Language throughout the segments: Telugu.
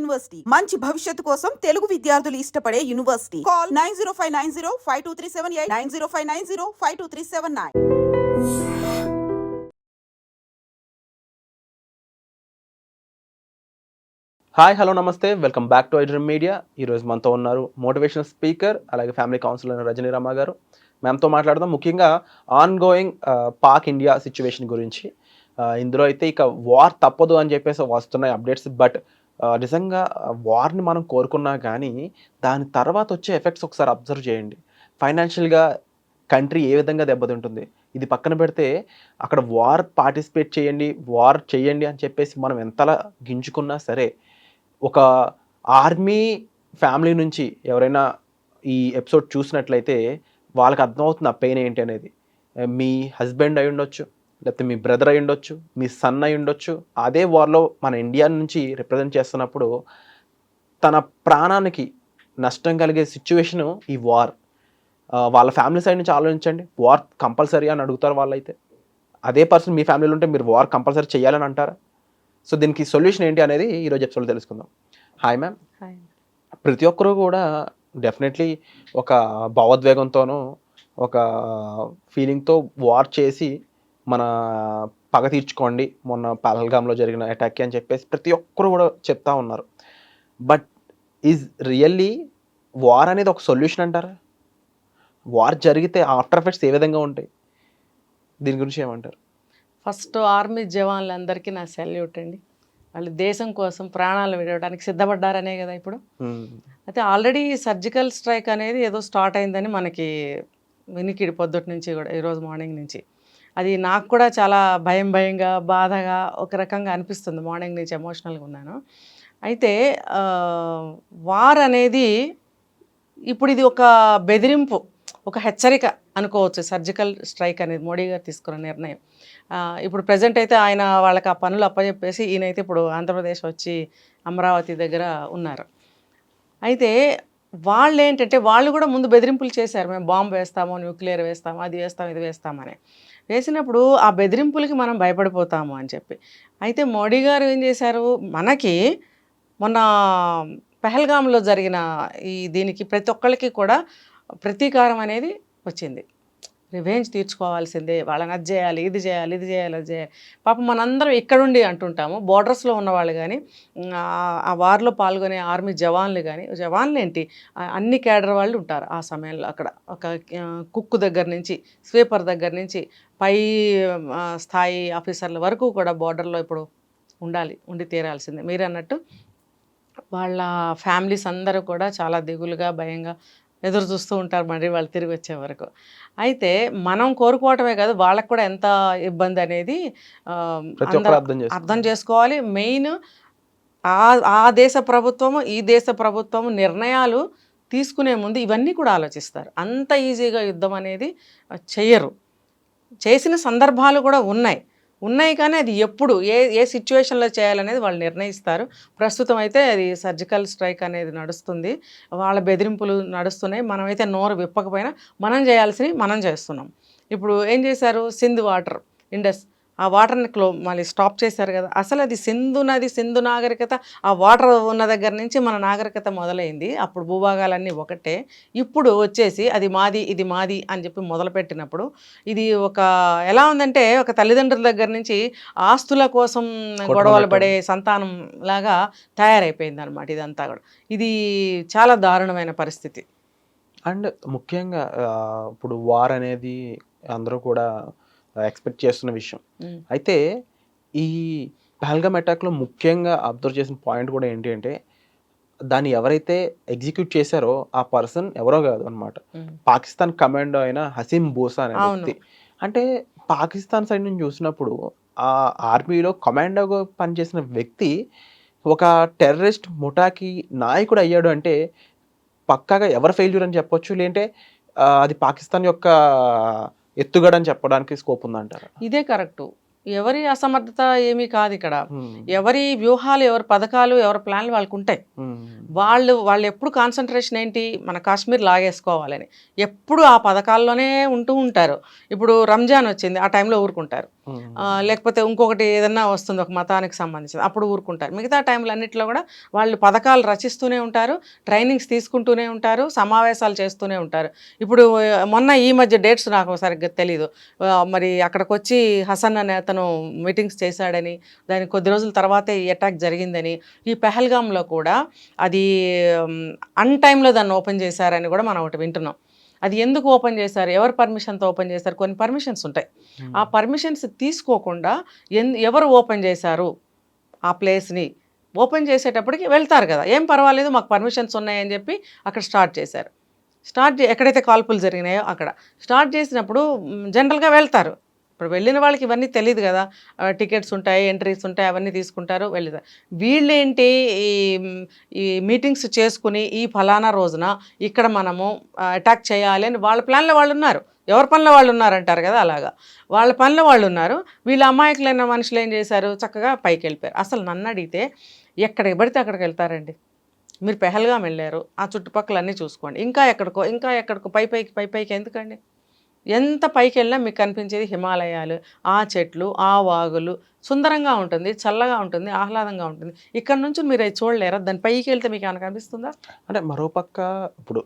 యూనివర్సిటీ మంచి భవిష్యత్తు కోసం తెలుగు విద్యార్థులు ఇష్టపడే యూనివర్సిటీ. కాల్ 9059052378 9059052379. హాయ్ హలో నమస్తే, welcome back to iDream media. ఈరోజు మనతో ఉన్నారు మోటివేషనల్ స్పీకర్ అలాగే ఫ్యామిలీ కౌన్సిలర్ రజనీ రామ గారు. మ్యామ్తో మాట్లాడదాం ముఖ్యంగా on going Pak India situation గురించి. ఇందులో అయితే ఇక వార్ తప్పదు అని చెప్పేసి వస్తున్నాయి అప్డేట్స్. బట్ నిజంగా వార్ని మనం కోరుకున్నా కానీ దాని తర్వాత వచ్చే ఎఫెక్ట్స్ ఒకసారి అబ్జర్వ్ చేయండి. ఫైనాన్షియల్గా కంట్రీ ఏ విధంగా దెబ్బతింటుంది. ఇది పక్కన పెడితే అక్కడ వార్ పార్టిసిపేట్ చేయండి, వార్ చేయండి అని చెప్పేసి మనం ఎంతలా గింజుకున్నా సరే, ఒక ఆర్మీ ఫ్యామిలీ నుంచి ఎవరైనా ఈ ఎపిసోడ్ చూసినట్లయితే వాళ్ళకి అర్థమవుతుంది ఆ పెయిన్ ఏంటి అనేది. మీ హస్బెండ్ అయి ఉండొచ్చు, లేకపోతే మీ బ్రదర్ అయి ఉండొచ్చు, మీ సన్ అయి ఉండొచ్చు. అదే వార్లో మన ఇండియా నుంచి రిప్రజెంట్ చేస్తున్నప్పుడు తన ప్రాణానికి నష్టం కలిగే సిచ్యువేషను ఈ వార్. వాళ్ళ ఫ్యామిలీ సైడ్ నుంచి ఆలోచించండి. వార్ కంపల్సరీ అని అడుగుతారు వాళ్ళైతే. అదే పర్సన్ మీ ఫ్యామిలీలో ఉంటే మీరు వార్ కంపల్సరీ చేయాలని అంటారా? సో దీనికి సొల్యూషన్ ఏంటి అనేది ఈరోజు ఎపిసోడ్లో తెలుసుకుందాం. Hi ma'am. హాయ్. ప్రతి ఒక్కరూ కూడా డెఫినెట్లీ ఒక భావోద్వేగంతోనూ ఒక ఫీలింగ్తో వార్ చేసి మన పగ తీర్చుకోండి మొన్న పహల్గామ్లో జరిగిన అటాక్ అని చెప్పేసి ప్రతి ఒక్కరు కూడా చెప్తా ఉన్నారు. బట్ ఈజ్ రియల్లీ వార్ అనేది ఒక సొల్యూషన్ అంటారా? వార్ జరిగితే ఆఫ్టర్ ఎఫెక్ట్స్ ఏ విధంగా ఉంటాయి? దీని గురించి ఏమంటారు? ఫస్ట్ ఆర్మీ జవాన్లందరికీ నా సెల్యూట్ అండి. వాళ్ళు దేశం కోసం ప్రాణాలు విడవడానికి సిద్ధపడ్డారనే కదా ఇప్పుడు. అయితే ఆల్రెడీ సర్జికల్ స్ట్రైక్ అనేది ఏదో స్టార్ట్ అయిందని మనకి వినికిడి పొద్దుటి నుంచి కూడా, ఈరోజు మార్నింగ్ నుంచి. అది నాకు కూడా చాలా భయంగా బాధగా ఒక రకంగా అనిపిస్తుంది. మార్నింగ్ నుంచి ఎమోషనల్గా ఉన్నాను. అయితే వార్ అనేది ఇప్పుడు ఇది ఒక బెదిరింపు, ఒక హెచ్చరిక అనుకోవచ్చు. సర్జికల్ స్ట్రైక్ అనేది మోడీ గారు తీసుకున్న నిర్ణయం. ఇప్పుడు ప్రజెంట్ అయితే ఆయన వాళ్ళకి ఆ పనులు అప్పచెప్పేసి ఈయనైతే ఇప్పుడు ఆంధ్రప్రదేశ్ వచ్చి అమరావతి దగ్గర ఉన్నారు. అయితే వాళ్ళు ఏంటంటే వాళ్ళు కూడా ముందు బెదిరింపులు చేశారు. మేము బాంబు వేస్తాము, న్యూక్లియర్ వేస్తాము, అది వేస్తాం, ఇది వేస్తామని. వేసినప్పుడు ఆ బెదిరింపులకి మనం భయపడిపోతాము అని చెప్పి. అయితే మోడీ గారు ఏం చేశారు, మనకి మొన్న పహల్గామ్లో జరిగిన దీనికి ప్రతి ఒక్కరికి కూడా ప్రతీకారం అనేది వచ్చింది. రివెంజ్ తీర్చుకోవాల్సిందే, వాళ్ళని అది చేయాలి, ఇది చేయాలి, ఇది చేయాలి, అది చేయాలి. పాపం మనందరం ఇక్కడుండి అంటుంటాము, బోర్డర్స్లో ఉన్నవాళ్ళు కానీ, ఆ వార్లో పాల్గొనే ఆర్మీ జవాన్లు కానీ, జవాన్లు ఏంటి అన్ని క్యాడర్ వాళ్ళు ఉంటారు ఆ సమయంలో అక్కడ. ఒక కుక్ దగ్గర నుంచి, స్వీపర్ దగ్గర నుంచి పై స్థాయి ఆఫీసర్ల వరకు కూడా బోర్డర్లో ఇప్పుడు ఉండి తీరాల్సిందే. మీరు అన్నట్టు వాళ్ళ ఫ్యామిలీస్ అందరూ కూడా చాలా దిగులుగా భయంగా ఎదురు చూస్తూ ఉంటారు మరి వాళ్ళు తిరిగి వచ్చే వరకు. అయితే మనం కోరుకోవటమే కాదు, వాళ్ళకు కూడా ఎంత ఇబ్బంది అనేది అర్థం చేసుకోవాలి. మెయిన్ ఆ దేశ ప్రభుత్వము ఈ దేశ ప్రభుత్వము నిర్ణయాలు తీసుకునే ముందు ఇవన్నీ కూడా ఆలోచిస్తారు. అంత ఈజీగా యుద్ధం అనేది చెయ్యరు. చేసిన సందర్భాలు కూడా ఉన్నాయి కానీ అది ఎప్పుడు ఏ సిచ్యువేషన్లో చేయాలనేది వాళ్ళు నిర్ణయిస్తారు. ప్రస్తుతం అయితే అది సర్జికల్ స్ట్రైక్ అనేది నడుస్తుంది. వాళ్ళ బెదిరింపులు నడుస్తున్నాయి. మనమైతే నోరు విప్పకపోయినా మనం చేయాల్సినవి మనం చేస్తున్నాం. ఇప్పుడు ఏం చేశారు, సింధు వాటర్ ఇండస్ ఆ వాటర్ని మళ్ళీ స్టాప్ చేశారు కదా. అసలు అది సింధు నాగరికత, ఆ వాటర్ ఉన్న దగ్గర నుంచి మన నాగరికత మొదలైంది. అప్పుడు భూభాగాలన్నీ ఒకటే. ఇప్పుడు వచ్చేసి అది మాది ఇది మాది అని చెప్పి మొదలుపెట్టినప్పుడు ఇది ఒక ఎలా ఉందంటే, ఒక తల్లిదండ్రుల దగ్గర నుంచి ఆస్తుల కోసం గొడవలు పడే సంతానం లాగా తయారైపోయింది అనమాట ఇదంతా కూడా. ఇది చాలా దారుణమైన పరిస్థితి. అండ్ ముఖ్యంగా ఇప్పుడు వార్ అనేది అందరూ కూడా ఎక్స్పెక్ట్ చేస్తున్న విషయం. అయితే ఈ పహల్గామ్ అటాక్లో ముఖ్యంగా అబ్జర్వ్ చేసిన పాయింట్ కూడా ఏంటి అంటే, దాన్ని ఎవరైతే ఎగ్జిక్యూట్ చేశారో ఆ పర్సన్ ఎవరో కాదు అనమాట, పాకిస్తాన్ కమాండో అయిన హసీం బూసా అనే వ్యక్తి. అంటే పాకిస్తాన్ సైడ్ నుంచి చూసినప్పుడు ఆ ఆర్మీలో కమాండోగా పనిచేసిన వ్యక్తి ఒక టెర్రరిస్ట్ ముఠాకి నాయకుడు అయ్యాడు అంటే పక్కాగా ఎవరు ఫెయిల్యూర్ అని చెప్పొచ్చు, లేదంటే అది పాకిస్తాన్ యొక్క ఎత్తుగడ అని చెప్పడానికి స్కోప్ ఉందంటారా? ఇదే కరెక్టు. ఎవరి అసమర్థత ఏమీ కాదు ఇక్కడ. ఎవరి వ్యూహాలు, ఎవరి పథకాలు, ఎవరి ప్లాన్లు వాళ్ళకు ఉంటాయి. వాళ్ళు ఎప్పుడు కాన్సన్ట్రేషన్ ఏంటి, మన కాశ్మీర్ లాగేసుకోవాలని ఎప్పుడు ఆ పథకాల్లోనే ఉంటూ ఉంటారు. ఇప్పుడు రంజాన్ వచ్చింది, ఆ టైంలో ఊరుకుంటారు. లేకపోతే ఇంకొకటి ఏదన్నా వస్తుంది ఒక మతానికి సంబంధించింది, అప్పుడు ఊరుకుంటారు. మిగతా టైంలో అన్నింటిలో కూడా వాళ్ళు పథకాలు రచిస్తూనే ఉంటారు, ట్రైనింగ్స్ తీసుకుంటూనే ఉంటారు, సమావేశాలు చేస్తూనే ఉంటారు. ఇప్పుడు మొన్న ఈ మధ్య డేట్స్ నాకు సరిగ్గా తెలీదు, మరి అక్కడికి వచ్చి హసన్ అనే అతను మీటింగ్స్ చేశాడని, దాని కొద్ది రోజుల తర్వాతే ఈ అటాక్ జరిగిందని, ఈ పెహల్గాంలో కూడా అది అన్ టైంలో దాన్ని ఓపెన్ చేశారని కూడా మనం ఒకటి వింటున్నాం. అది ఎందుకు ఓపెన్ చేశారు, ఎవరు పర్మిషన్తో ఓపెన్ చేశారు, కొన్ని పర్మిషన్స్ ఉంటాయి. ఆ పర్మిషన్స్ తీసుకోకుండా ఎవరు ఓపెన్ చేశారు ఆ ప్లేస్ని, ఓపెన్ చేసేటప్పటికి వెళ్తారు కదా, ఏం పర్వాలేదు మాకు పర్మిషన్స్ ఉన్నాయని చెప్పి అక్కడ స్టార్ట్ చేశారు. ఎక్కడైతే కాల్పులు జరిగినాయో అక్కడ స్టార్ట్ చేసినప్పుడు జనరల్గా వెళ్తారు. ఇప్పుడు వెళ్ళిన వాళ్ళకి ఇవన్నీ తెలియదు కదా, టికెట్స్ ఉంటాయి, ఎంట్రీస్ ఉంటాయి, అవన్నీ తీసుకుంటారు, వెళ్తారు. వీళ్ళేంటి ఈ మీటింగ్స్ చేసుకుని ఈ ఫలానా రోజున ఇక్కడ మనము అటాక్ చేయాలి అని వాళ్ళ ప్లాన్లో వాళ్ళు ఉన్నారు. ఎవరి పనిలో వాళ్ళు ఉన్నారంటారు కదా, అలాగా వాళ్ళ పనిలో వాళ్ళు ఉన్నారు. వీళ్ళ అమాయకులైన మనుషులు ఏం చేశారు, చక్కగా పైకి వెళ్ళిపోయారు. అసలు నన్ను అడిగితే ఎక్కడికి పడితే అక్కడికి వెళ్తారండి. మీరు పెహల్గాం వెళ్ళారు, ఆ చుట్టుపక్కల అన్నీ చూసుకోండి, ఇంకా ఎక్కడికో పైకి ఎందుకండి? ఎంత పైకి వెళ్ళినా మీకు కనిపించేది హిమాలయాలు, ఆ చెట్లు, ఆ వాగులు, సుందరంగా ఉంటుంది, చల్లగా ఉంటుంది, ఆహ్లాదంగా ఉంటుంది. ఇక్కడ నుంచి మీరు అది చూడలేరా? దాని పైకి వెళ్తే మీకు ఏమైనా కనిపిస్తుందా? అంటే మరోపక్క ఇప్పుడు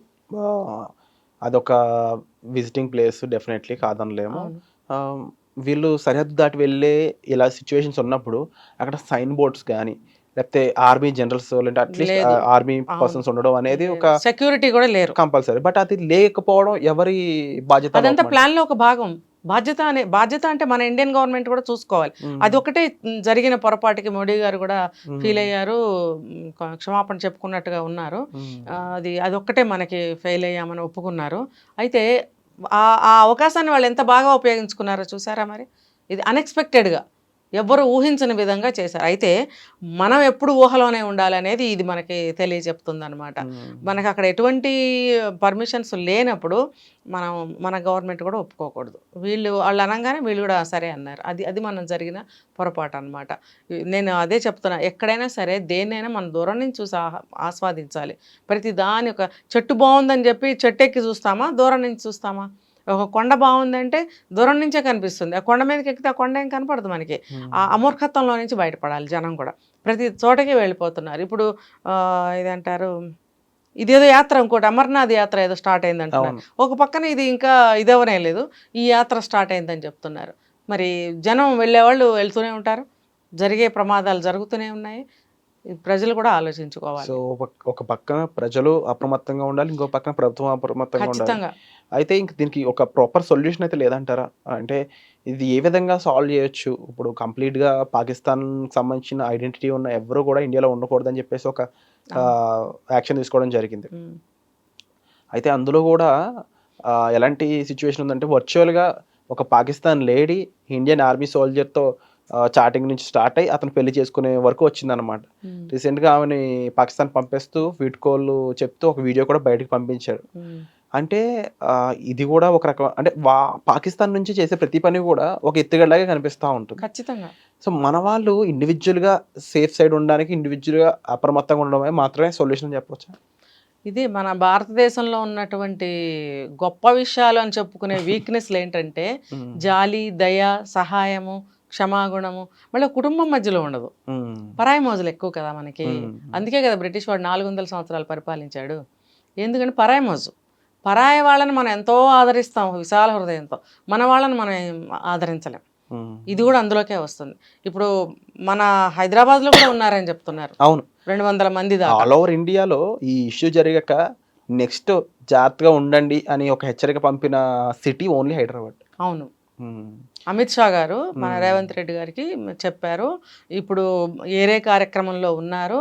అదొక విజిటింగ్ ప్లేస్, డెఫినెట్లీ కాదనలేము. వీళ్ళు సరిహద్దు దాటి వెళ్ళే ఇలా సిచ్యువేషన్స్ ఉన్నప్పుడు అక్కడ సైన్ బోర్డ్స్ కానీ లేకపోతే ఆర్మీ జనరల్స్ లేదంటే అట్లీస్ట్ ఆర్మీ పర్సన్స్ ఉండడం అనేది ఒక సెక్యూరిటీ కూడా లేరు, కంపల్సరీ. బట్ అది లేకపోవడం ఎవరి బాధ్యత? అదంతా ప్లాన్ లో ఒక భాగం. బాధ్యత అంటే మన ఇండియన్ గవర్నమెంట్ కూడా చూసుకోవాలి. అది ఒకటే జరిగిన పొరపాటుకి మోడీ గారు కూడా ఫీల్ అయ్యారు, క్షమాపణ చెప్పుకున్నట్టుగా ఉన్నారు. అదొక్కటే మనకి ఫెయిల్ అయ్యామని ఒప్పుకున్నారు. అయితే ఆ అవకాశాన్ని వాళ్ళు ఎంత బాగా ఉపయోగించుకున్నారో చూసారా? మరి ఇది అన్ఎక్స్పెక్టెడ్గా ఎవ్వరు ఊహించని విధంగా చేశారు. అయితే మనం ఎప్పుడు ఊహలోనే ఉండాలనేది ఇది మనకి తెలియచెప్తుంది అనమాట. మనకు అక్కడ ఎటువంటి పర్మిషన్స్ లేనప్పుడు మన గవర్నమెంట్ కూడా ఒప్పుకోకూడదు. వాళ్ళు అనగానే వీళ్ళు కూడా సరే అన్నారు. అది మనం జరిగిన పొరపాటు అనమాట. నేను అదే చెప్తున్నా, ఎక్కడైనా సరే దేన్నైనా మనం దూరం నుంచి చూసి ఆస్వాదించాలి. ప్రతి దాని ఒక చెట్టు బాగుందని చెప్పి చెట్టు ఎక్కి చూస్తామా, దూరం నుంచి చూస్తామా? ఒక కొండ బాగుందంటే దూరం నుంచే కనిపిస్తుంది, ఆ కొండ మీదకి ఎక్కితే ఆ కొండ ఏం కనపడదు మనకి. ఆ అమూర్ఖత్వంలో నుంచి బయటపడాలి. జనం కూడా ప్రతి చోటకి వెళ్ళిపోతున్నారు. ఇప్పుడు ఇదంటారు, ఇదేదో యాత్ర, ఇంకోటి అమర్నాథ్ యాత్ర ఏదో స్టార్ట్ అయింది అంటున్నారు. ఒక పక్కన ఇది ఇంకా ఇదవనే లేదు, ఈ యాత్ర స్టార్ట్ అయిందని చెప్తున్నారు. మరి జనం వెళ్ళేవాళ్ళు వెళ్తూనే ఉంటారు, జరిగే ప్రమాదాలు జరుగుతూనే ఉన్నాయి. ప్రజలు కూడా ఆలోచించుకోవాలి. సో ఒక పక్కన ప్రజలు అప్రమత్తంగా ఉండాలి, ఇంకో పక్కన ప్రభుత్వం అప్రమత్తంగా ఉండాలి. అయితే ఇంక దీనికి ఒక ప్రాపర్ సొల్యూషన్ అయితే లేదంటారా? అంటే ఇది ఏ విధంగా సాల్వ్ చేయొచ్చు? ఇప్పుడు కంప్లీట్గా పాకిస్తాన్ సంబంధించిన ఐడెంటిటీ ఉన్న ఎవరు కూడా ఇండియాలో ఉండకూడదని చెప్పేసి ఒక యాక్షన్ తీసుకోవడం జరిగింది. అయితే అందులో కూడా ఎలాంటి సిచ్యువేషన్ ఉందంటే, వర్చువల్గా ఒక పాకిస్తాన్ లేడీ ఇండియన్ ఆర్మీ సోల్జర్తో చాటింగ్ నుంచి స్టార్ట్ అయ్యి అతను పెళ్లి చేసుకునే వరకు వచ్చిందనమాట. రీసెంట్గా ఆమెని పాకిస్తాన్ పంపేస్తూ వీట్ కోళ్ళు చెప్తూ ఒక వీడియో కూడా బయటకు పంపించాడు. అంటే ఇది కూడా ఒక రకం, అంటే పాకిస్తాన్ నుంచి చేసే ప్రతి పని కూడా ఒక ఎత్తుగడలాగే కనిపిస్తూ ఉంటుంది. ఖచ్చితంగా. సో మన వాళ్ళు ఇండివిజువల్గా సేఫ్ సైడ్ ఉండడానికి ఇండివిజువల్గా అప్రమత్తంగా ఉండడమే మాత్రమే సొల్యూషన్ చెప్పవచ్చా? ఇది మన భారతదేశంలో ఉన్నటువంటి గొప్ప విషయాలు అని చెప్పుకునే వీక్నెస్లు ఏంటంటే జాలి, దయ, సహాయము, క్షమాగుణము, మళ్ళీ కుటుంబం మధ్యలో ఉండదు. పరాయి మోజులు ఎక్కువ కదా మనకి. అందుకే కదా బ్రిటిష్ వాడు 400 సంవత్సరాలు పరిపాలించాడు. ఎందుకంటే పరాయి మోజు. పరాయి వాళ్ళని మనం ఎంతో ఆదరిస్తాం విశాల హృదయంతో, మన వాళ్ళని మనం ఆదరించలేం. ఇది కూడా అందులోకే వస్తుంది. ఇప్పుడు మన హైదరాబాద్లో కూడా ఉన్నారని చెప్తున్నారు. అవును, 200 మంది దాకా. ఆల్ ఓవర్ ఇండియాలో ఈ ఇష్యూ జరిగాక నెక్స్ట్ జాగ్రత్తగా ఉండండి అని ఒక హెచ్చరిక పంపిన సిటీ ఓన్లీ హైదరాబాద్. అవును, అమిత్ షా గారు మన రేవంత్ రెడ్డి గారికి చెప్పారు. ఇప్పుడు ఏరే కార్యక్రమంలో ఉన్నారు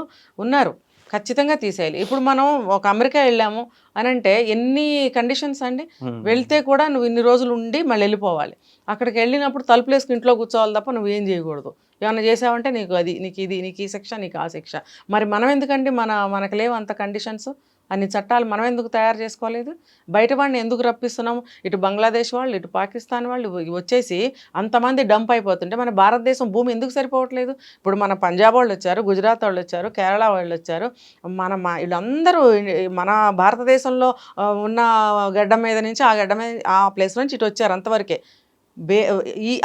ఖచ్చితంగా తీసేయాలి. ఇప్పుడు మనం ఒక అమెరికా వెళ్ళాము అని అంటే ఎన్ని కండిషన్స్ అండి. వెళ్తే కూడా నువ్వు ఇన్ని రోజులు ఉండి మళ్ళీ వెళ్ళిపోవాలి. అక్కడికి వెళ్ళినప్పుడు తలుపులేసుకు ఇంట్లో కూర్చోవాలి తప్ప నువ్వేం చేయకూడదు. ఏమైనా చేసావంటే నీకు ఈ శిక్ష, నీకు ఆ శిక్ష. మరి మనం ఎందుకండి, మనకు లేవు అంత కండిషన్స్, అన్ని చట్టాలు మనం ఎందుకు తయారు చేసుకోలేదు? బయట వాడిని ఎందుకు రప్పిస్తున్నాము? ఇటు బంగ్లాదేశ్ వాళ్ళు, ఇటు పాకిస్తాన్ వాళ్ళు వచ్చేసి అంతమంది డంప్ అయిపోతుంటే మన భారతదేశం భూమి ఎందుకు సరిపోవట్లేదు? ఇప్పుడు మన పంజాబ్ వాళ్ళు వచ్చారు, గుజరాత్ వాళ్ళు వచ్చారు, కేరళ వాళ్ళు వచ్చారు, వీళ్ళందరూ మన భారతదేశంలో ఉన్న గడ్డ మీద నుంచి ఆ గడ్డ మీద ఆ ప్లేస్ నుంచి ఇటు వచ్చారు, అంతవరకే.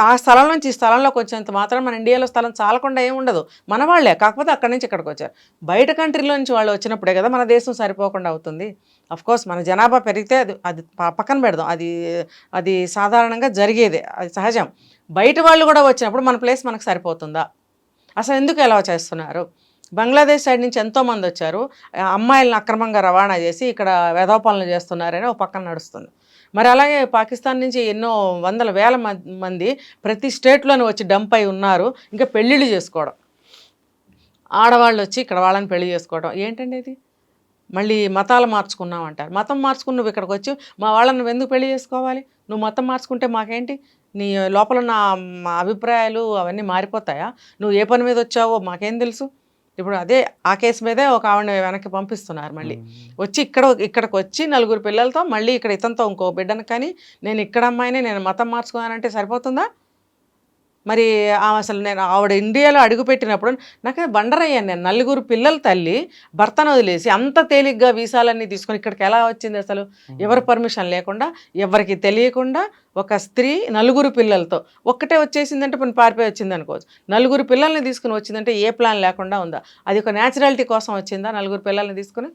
ఆ స్థలం నుంచి ఈ స్థలంలోకి వచ్చేంత మాత్రం మన ఇండియాలో స్థలం చాలకుండా ఏమి ఉండదు, మన వాళ్ళే, కాకపోతే అక్కడి నుంచి ఇక్కడికి వచ్చారు. బయట కంట్రీలో నుంచి వాళ్ళు వచ్చినప్పుడే కదా మన దేశం సరిపోకుండా అవుతుంది. కోర్స్ మన జనాభా పెరిగితే అది అది పక్కన పెడదాం, అది అది సాధారణంగా జరిగేదే, అది సహజం. బయట వాళ్ళు కూడా వచ్చినప్పుడు మన ప్లేస్ మనకు సరిపోతుందా? అసలు ఎందుకు ఎలా చేస్తున్నారు? బంగ్లాదేశ్ సైడ్ నుంచి ఎంతోమంది వచ్చారు, అమ్మాయిలను అక్రమంగా రవాణా చేసి ఇక్కడ వెధవ చేస్తున్నారని ఒక పక్కన నడుస్తుంది. మరి అలాగే పాకిస్తాన్ నుంచి ఎన్నో వందల వేల మంది ప్రతి స్టేట్లోనే వచ్చి డంప్ అయి ఉన్నారు. ఇంకా పెళ్ళిళ్ళు చేసుకోవడం, ఆడవాళ్ళు వచ్చి ఇక్కడ వాళ్ళని పెళ్లి చేసుకోవడం ఏంటండి ఇది? మళ్ళీ మతాలు మార్చుకున్నావు అంటారు. మతం మార్చుకుని నువ్వు ఇక్కడికి వచ్చి మా వాళ్ళని నువ్వు ఎందుకు పెళ్లి చేసుకోవాలి? నువ్వు మతం మార్చుకుంటే మాకేంటి? నీ లోపల ఉన్న మా అభిప్రాయాలు అవన్నీ మారిపోతాయా? నువ్వు ఏ పని మీద వచ్చావో మాకేం తెలుసు? ఇప్పుడు అదే ఆ కేసు మీదే ఒక ఆవిడని వెనక్కి పంపిస్తున్నారు. మళ్ళీ వచ్చి ఇక్కడికి వచ్చి 4 పిల్లలతో మళ్ళీ ఇక్కడ ఇతనితో ఇంకో బిడ్డను, కానీ నేను ఇక్కడ అమ్మాయిని నేను మతం మార్చుకున్నానంటే సరిపోతుందా? మరి అసలు నేను ఆవిడ ఇండియాలో అడుగుపెట్టినప్పుడు నాకు బండరయ్యాను నేను. 4 పిల్లల తల్లి భర్తను వదిలేసి అంత తేలిగ్గా వీసాలన్నీ తీసుకొని ఇక్కడికి ఎలా వచ్చింది అసలు? ఎవరి పర్మిషన్ లేకుండా, ఎవరికి తెలియకుండా ఒక స్త్రీ 4 పిల్లలతో ఒక్కటే వచ్చేసిందంటే పని పారిపోయి వచ్చింది అనుకోవచ్చు. 4 పిల్లల్ని తీసుకుని వచ్చిందంటే ఏ ప్లాన్ లేకుండా ఉందా? అది ఒక న్యాచురాలిటీ కోసం వచ్చిందా 4 పిల్లల్ని తీసుకుని?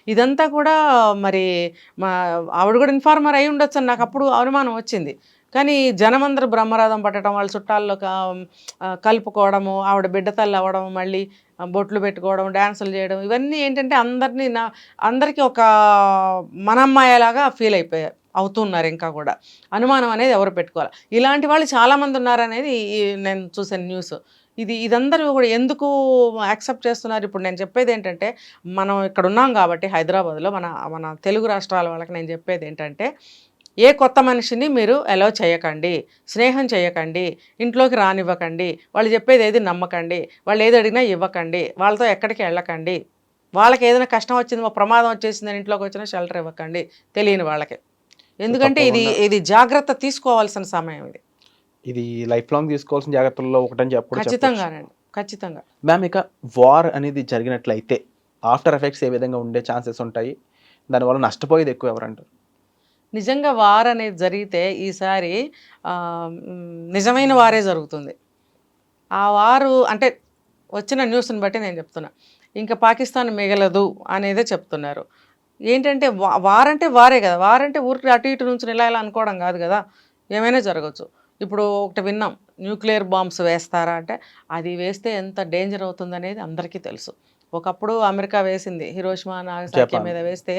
ఇదంతా కూడా మరి ఆవిడ కూడా ఇన్ఫార్మర్ అయి ఉండొచ్చు అని నాకు అప్పుడు అనుమానం వచ్చింది. కానీ జనమందరూ బ్రహ్మరథం పట్టడం, వాళ్ళ చుట్టాల్లో కలుపుకోవడము, ఆవిడ బిడ్డ తల్లి అవ్వడం, మళ్ళీ బొట్లు పెట్టుకోవడం, డ్యాన్సులు చేయడం, ఇవన్నీ ఏంటంటే అందరికీ ఒక మనమ్మాయలాగా ఫీల్ అవుతున్నారు. ఇంకా కూడా అనుమానం అనేది ఎవరు పెట్టుకోవాలి? ఇలాంటి వాళ్ళు చాలామంది ఉన్నారనేది నేను చూసాను న్యూస్. ఇదందరూ కూడా ఎందుకు యాక్సెప్ట్ చేస్తున్నారు? ఇప్పుడు నేను చెప్పేది ఏంటంటే, మనం ఇక్కడ ఉన్నాం కాబట్టి హైదరాబాద్లో మన తెలుగు రాష్ట్రాల వాళ్ళకి నేను చెప్పేది ఏంటంటే, ఏ కొత్త మనిషిని మీరు అలౌ చేయకండి, స్నేహం చేయకండి, ఇంట్లోకి రానివ్వకండి, వాళ్ళు చెప్పేది ఏది నమ్మకండి, వాళ్ళు ఏది అడిగినా ఇవ్వకండి, వాళ్ళతో ఎక్కడికి వెళ్ళకండి, వాళ్ళకి ఏదైనా కష్టం వచ్చింది, ప్రమాదం వచ్చేసిందని ఇంట్లోకి వచ్చినా షెల్టర్ ఇవ్వకండి తెలియని వాళ్ళకి. ఎందుకంటే ఇది జాగ్రత్త తీసుకోవాల్సిన సమయం. ఇది లైఫ్ లాంగ్ తీసుకోవాల్సిన జాగ్రత్తల్లో ఒకటని చెప్పడం ఖచ్చితంగానండి, ఖచ్చితంగా. మ్యామ్, ఇక వార్ అనేది జరిగినట్లయితే ఆఫ్టర్ ఎఫెక్ట్స్ ఏ విధంగా ఉండే ఛాన్సెస్ ఉంటాయి? దానివల్ల నష్టపోయేది ఎక్కువ ఎవరంటారు? నిజంగా వార్ అనేది జరిగితే ఈసారి నిజమైన వారే జరుగుతుంది. ఆ వారు అంటే వచ్చిన న్యూస్ని బట్టి నేను చెప్తున్నా, ఇంకా పాకిస్తాన్ మిగలదు అనేదే చెప్తున్నారు. ఏంటంటే వార్ అంటే వారే కదా, వార్ అంటే ఊరికి అటు ఇటు నుంచి ఇలా అనుకోవడం కాదు కదా, ఏమైనా జరగచ్చు. ఇప్పుడు ఒకటి విన్నాం, న్యూక్లియర్ బాంబ్స్ వేస్తారా అంటే, అది వేస్తే ఎంత డేంజర్ అవుతుంది అనేది అందరికీ తెలుసు. ఒకప్పుడు అమెరికా వేసింది, హిరోషిమా నాగసాకి మీద వేస్తే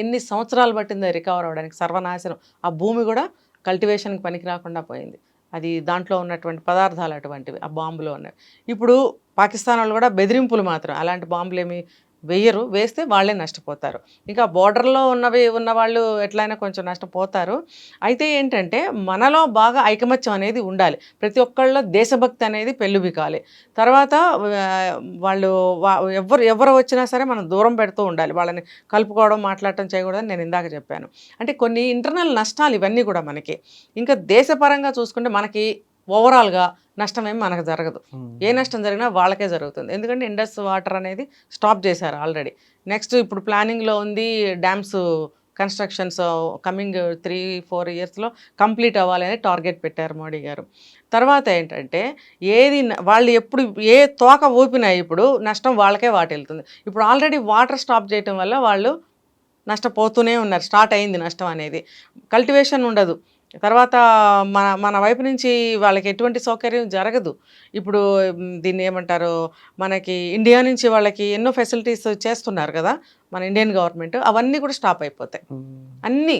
ఎన్ని సంవత్సరాలు పట్టిందో రికవర్ అవ్వడానికి, సర్వనాశనం. ఆ భూమి కూడా కల్టివేషన్కి పనికి రాకుండా పోయింది. అది దాంట్లో ఉన్నటువంటి పదార్థాలు అటువంటివి, ఆ బాంబులో ఉన్నవి. ఇప్పుడు పాకిస్తాన్ వాళ్ళు కూడా బెదిరింపులు మాత్రం, అలాంటి బాంబులు ఏమి వేయరు, వేస్తే వాళ్ళే నష్టపోతారు. ఇంకా బోర్డర్లో ఉన్న వాళ్ళు ఎట్లయినా కొంచెం నష్టపోతారు. అయితే ఏంటంటే మనలో బాగా ఐకమత్యం అనేది ఉండాలి, ప్రతి ఒక్కళ్ళలో దేశభక్తి అనేది పెళ్ళుబికాలి. తర్వాత వాళ్ళు ఎవరు వచ్చినా సరే మనం దూరం పెడుతూ ఉండాలి, వాళ్ళని కలుపుకోవడం, మాట్లాడటం చేయకూడదని నేను ఇందాక చెప్పాను. అంటే కొన్ని ఇంటర్నల్ నష్టాలు ఇవన్నీ కూడా మనకి. ఇంకా దేశపరంగా చూసుకుంటే మనకి ఓవరాల్గా నష్టం ఏమి మనకు జరగదు. ఏ నష్టం జరిగినా వాళ్ళకే జరుగుతుంది. ఎందుకంటే ఇండస్ వాటర్ అనేది స్టాప్ చేశారు ఆల్రెడీ. నెక్స్ట్ ఇప్పుడు ప్లానింగ్లో ఉంది, డ్యామ్స్ కన్స్ట్రక్షన్స్ కమింగ్ 3-4 ఇయర్స్లో కంప్లీట్ అవ్వాలని టార్గెట్ పెట్టారు మోడీ గారు. తర్వాత ఏంటంటే వాళ్ళు ఎప్పుడు ఏ తోక ఊపినా ఇప్పుడు నష్టం వాళ్ళకే వాటిల్లుతుంది. ఇప్పుడు ఆల్రెడీ వాటర్ స్టాప్ చేయటం వల్ల వాళ్ళు నష్టపోతూనే ఉన్నారు, స్టార్ట్ అయింది నష్టం అనేది. కల్టివేషన్ ఉండదు, తర్వాత మన వైపు నుంచి వాళ్ళకి ఎటువంటి సౌకర్యం జరగదు. ఇప్పుడు దీన్ని ఏమంటారు, మనకి ఇండియా నుంచి వాళ్ళకి ఎన్నో ఫెసిలిటీస్ చేస్తున్నారు కదా మన ఇండియన్ గవర్నమెంట్, అవన్నీ కూడా స్టాప్ అయిపోతాయి. అన్నీ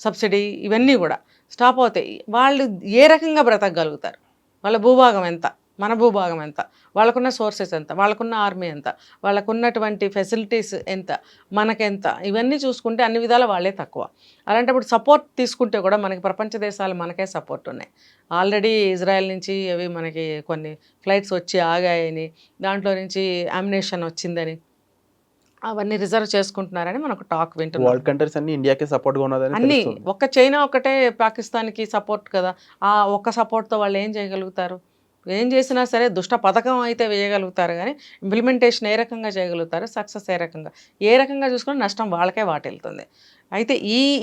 సబ్సిడీ ఇవన్నీ కూడా స్టాప్ అవుతాయి. వాళ్ళు ఏ రకంగా బ్రతకగలుగుతారు? వాళ్ళ భూభాగం ఎంత, మన భూభాగం ఎంత, వాళ్ళకున్న సోర్సెస్ ఎంత, వాళ్ళకున్న ఆర్మీ ఎంత, వాళ్ళకున్నటువంటి ఫెసిలిటీస్ ఎంత, మనకెంత, ఇవన్నీ చూసుకుంటే అన్ని విధాల వాళ్ళే తక్కువ. అలాంటప్పుడు సపోర్ట్ తీసుకుంటే కూడా మనకి ప్రపంచ దేశాలు మనకే సపోర్ట్ ఉన్నాయి. ఆల్రెడీ ఇజ్రాయెల్ నుంచి అవి మనకి కొన్ని ఫ్లైట్స్ వచ్చి ఆగాయని, దాంట్లో నుంచి అమ్యునిషన్ వచ్చిందని, అవన్నీ రిజర్వ్ చేసుకుంటున్నారని మనకు టాక్ వింటున్నాం. వరల్డ్ కంట్రీస్ అన్ని ఇండియాకి సపోర్ట్గా ఉన్నదని అన్నీ ఒక్క చైనా ఒకటే పాకిస్తాన్కి సపోర్ట్ కదా, ఆ ఒక్క సపోర్ట్తో వాళ్ళు ఏం చేయగలుగుతారు? ఏం చేసినా సరే దుష్ట పథకం అయితే వేయగలుగుతారు కానీ ఇంప్లిమెంటేషన్ ఏ రకంగా చేయగలుగుతారు, సక్సెస్ ఏ రకంగా చూసుకుని నష్టం వాళ్ళకే వాటిల్తుంది. అయితే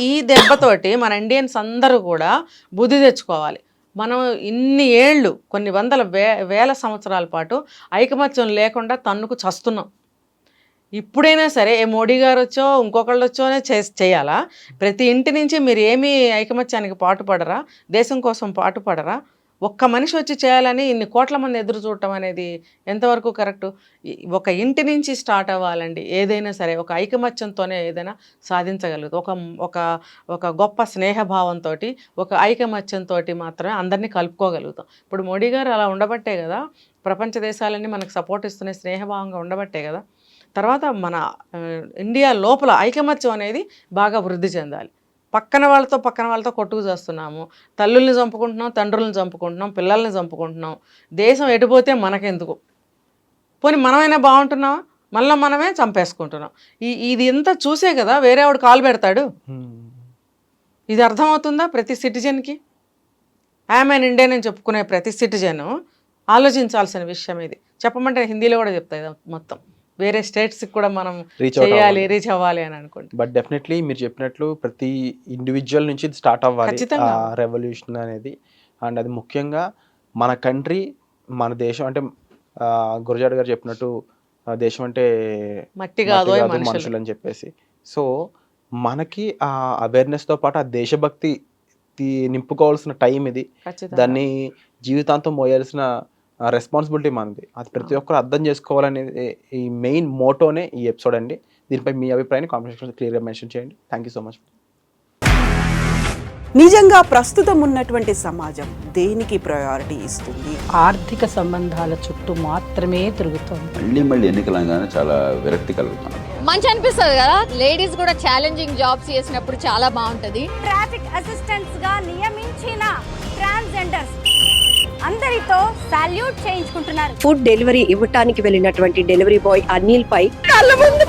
ఈ దెబ్బతోటి మన ఇండియన్స్ అందరూ కూడా బుద్ధి తెచ్చుకోవాలి. మనం ఇన్ని ఏళ్ళు కొన్ని వందల వేల సంవత్సరాల పాటు ఐకమత్యం లేకుండా తన్నుకు చస్తున్నాం. ఇప్పుడైనా సరే ఏ మోడీ గారు వచ్చో ఇంకొకళ్ళు వచ్చోనే చేయాలా? ప్రతి ఇంటి నుంచి మీరు ఏమీ ఐకమత్యానికి పాటుపడరా, దేశం కోసం పాటుపడరా? ఒక్క మనిషి వచ్చి చేయాలని ఇన్ని కోట్ల మంది ఎదురు చూడటం అనేది ఎంతవరకు కరెక్టు? ఒక ఇంటి నుంచి స్టార్ట్ అవ్వాలండి ఏదైనా సరే. ఒక ఐకమత్యంతోనే ఏదైనా సాధించగలుగుతాం. ఒక ఒక గొప్ప స్నేహభావంతో, ఒక ఐకమత్యంతో మాత్రమే అందరినీ కలుపుకోగలుగుతాం. ఇప్పుడు మోడీ గారు అలా ఉండబట్టే కదా ప్రపంచ దేశాలన్నీ మనకు సపోర్ట్ ఇస్తున్నాయి, స్నేహభావంగా ఉండబట్టే కదా. తర్వాత మన ఇండియా లోపల ఐకమత్యం అనేది బాగా వృద్ధి చెందాలి. పక్కన వాళ్ళతో కొట్టుకు చేస్తున్నాము. తల్లుల్ని చంపుకుంటున్నాం, తండ్రులను చంపుకుంటున్నాం, పిల్లల్ని చంపుకుంటున్నాం. దేశం ఎటుపోతే మనకెందుకు? పోనీ మనమైనా బాగుంటున్నామా? మళ్ళీ మనమే చంపేసుకుంటున్నాం. ఇది ఎంత చూసే కదా వేరే వాడు కాలు పెడతాడు. ఇది అర్థమవుతుందా ప్రతి సిటిజన్కి? ఐఎమ్ ఇండియన్ అని చెప్పుకునే ప్రతి సిటిజన్ ఆలోచించాల్సిన విషయం ఇది. చెప్పమంటే హిందీలో కూడా చెప్తాయి మొత్తం. వేరే స్టేట్స్కి కూడా మనం చేయాలి, రీచ్ అవ్వాలి అని అనుకుంటే. బట్ డెఫినెట్లీ మీరు చెప్పినట్లు ప్రతి ఇండివిజువల్ నుంచి స్టార్ట్ అవ్వాలి రెవల్యూషన్ అనేది. అండ్ అది ముఖ్యంగా మన కంట్రీ, మన దేశం అంటే గురజాడ గారు చెప్పినట్టు దేశం అంటే మట్టి కాదు మనుషులు అని చెప్పేసి. సో మనకి ఆ అవేర్నెస్తో పాటు ఆ దేశభక్తి నింపుకోవాల్సిన టైం ఇది. దాన్ని జీవితాంతం మోయాల్సిన రెస్పాన్సిబిలిటీ మనది. అది ప్రతి ఒక్కరు అర్థం చేసుకోవాలనేది ఈ మెయిన్ మోటోనే ఈ ఎపిసోడ్ అండి. దీనిపై మీ అభిప్రాయాన్ని కామెంట్ సెక్షన్లో క్లియర్గా మెన్షన్ చేయండి. Thank you so much. నిజంగా ప్రస్తుతం ఉన్నటువంటి సమాజం దేనికి ప్రయారిటీ ఇస్తుంది? ఆర్థిక సంబంధాల చుట్టూ మాత్రమే తిరుగుతుంది. మళ్ళీ ఎన్నికలంగానే చాలా విరక్తి కలుగుతాను. మంచి అనిపిస్తుంది కదా, లేడీస్ కూడా ఛాలెంజింగ్ జాబ్స్ చేసినప్పుడు చాలా బాగుంటది. ట్రాఫిక్ అసిస్టెంట్స్ గా నియమించిన ట్రాన్స్జెండర్స్ అందరితో సాల్యూట్ చేయించుకుంటున్నారు. ఫుడ్ డెలివరీ ఇవ్వటానికి వెళ్ళినటువంటి డెలివరీ బాయ్ అనిల్ పై కళ్ళ ముందు